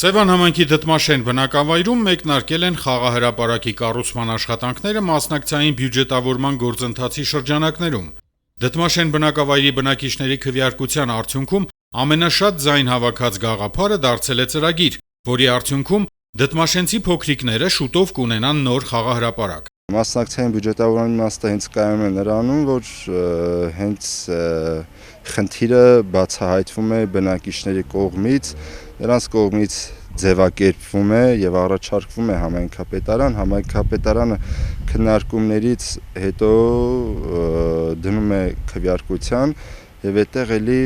Սևան համայնքի Դդմաշեն բնակավայրում մեկնարկել են խաղահրապարակի կառուցման աշխատանքները մասնակցային բյուջետավորման գործընթացի շրջանակներում։ Դդմաշեն բնակավայրի բնակիչների քվեարկության արդյունքում ամենաշատ ձայն հավաքած գաղափարը դարձել է ծրագիր, որի արդյունքում դդմաշենցի փոքրիկները շուտով կունենան նոր խաղահրապարակ։ Մասնակցային բյուջետավորման իմաստը հենց կայանում է նրանում, որ հենց խնդիրը բացահայտվում է բնակիչների կողմից, նրանց կողմից ձևակերպվում է եւ առաջարկվում է համայնքապետարան, համայնքապետարանը քննարկումներից հետո դնում է քվեարկության եւ այդտեղ էլի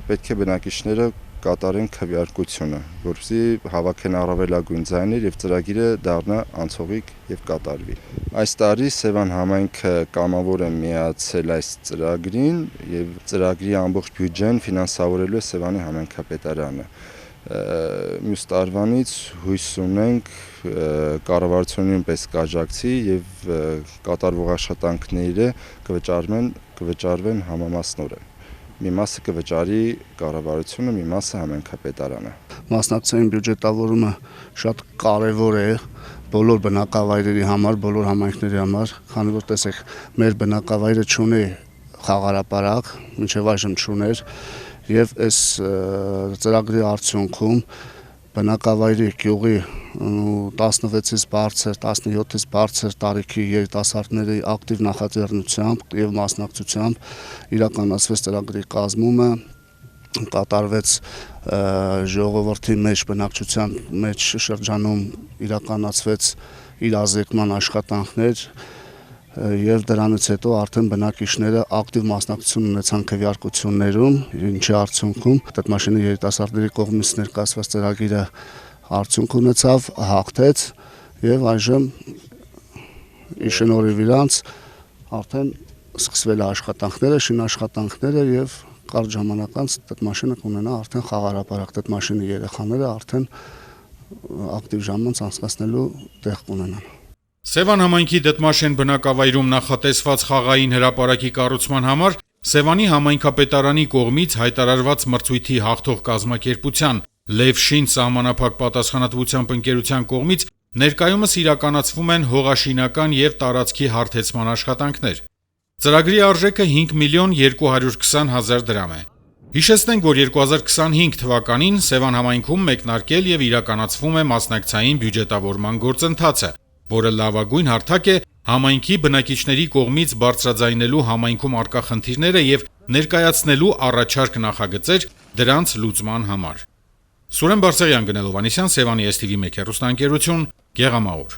պետք է բնակիչները կատարեն քվեարկությունը, որովհետեւ հավաքեն առավելագույն ձայներ եւ ծրագիրը դառնա անցողիկ եւ կատարվի։ Այս տարի Սևան համայնքը կամավոր է միացել այս ծրագրին եւ ծրագրի ամբողջ բյուջեն ֆինանսավորելու է Սևանի համայնքապետարանը։ Մյուս տարվանից հույս ունենք կառավարությունը պես կաջակցի եւ կատարվող աշխատանքները կվճարվեն համամասնորեն։ Մի մասը կվճարի կառավարությունը, մի մասը համայնքապետարանը։ Մասնակցային բյուջետավորումը շատ կարևոր է բոլոր բնակավայրերի համար, բոլոր համայնքների համար, քանի որ տեսեք, մեր բնակավայրը չունի խաղահրապարակ, մինչև այժմ չուներ, եւ այս ծրագրի արդյունքում բնակավայրի գյուղի 16-ից բարձր, 17-ից բարձր տարիքի երիտասարդների ակտիվ նախաձեռնությամբ եւ մասնակցությամբ իրականացվեց ծրագրի կազմումը, կատարվեց ժողովրդի մեջ բնակչության մեջ շրջանում իրականացվեց իրազեկման աշխատանքներ եւ դրանից հետո արդեն բնակիչները ակտիվ մասնակցություն ունեցան քվեարկություններում, ինչի արդյունքում Դդմաշենի երիտասարդների կողմից ներկայացված ծրագիրը արդյունք ունեցավ, հաղթեց եւ այժմ ի շնորհիվ իրանց արդեն սկսվել է աշխատանքները, շինաշխատանքները եւ կարճ ժամանակ անց Դդմաշենը կունենա արդեն խաղահրապարակ, Դդմաշենի երեխաները արդեն ակտիվ ժամանց անցկացնելու տեղ կունենան։ Սևան համայնքի Դդմաշեն բնակավայրում նախատեսված խաղային հրապարակի կառուցման համար Սևանի համայնքապետարանի կողմից հայտարարված մրցույթի հաղթող կազմակերպության Լևշին սահմանափակ պատասխանատվությամբ ընկերության կողմից ներկայումս իրականացվում են հողաշինական եւ տարածքի հարթեցման աշխատանքներ։ Ծրագրի արժեքը 5 միլիոն 220 հազար դրամ է։ Հիշեցնենք, որ 2025 թվականին Սևան համայնքում մեկնարկել եւ իրականացվում է մասնակցային բյուջետավորման գործընթացը, որը լավագույն հարթակ է համայնքի բնակիչների կողմից բարձրաձայնելու համայնքում առկա խնդիրները եւ ներկայացնելու առաջարկ նախագծեր դրանց լուծման համար։ Սուրեն Բարսեղյան, Գնելովանիսյան, Սևանի STV 1 հեռուստաընկերություն, Գեղամաղուր։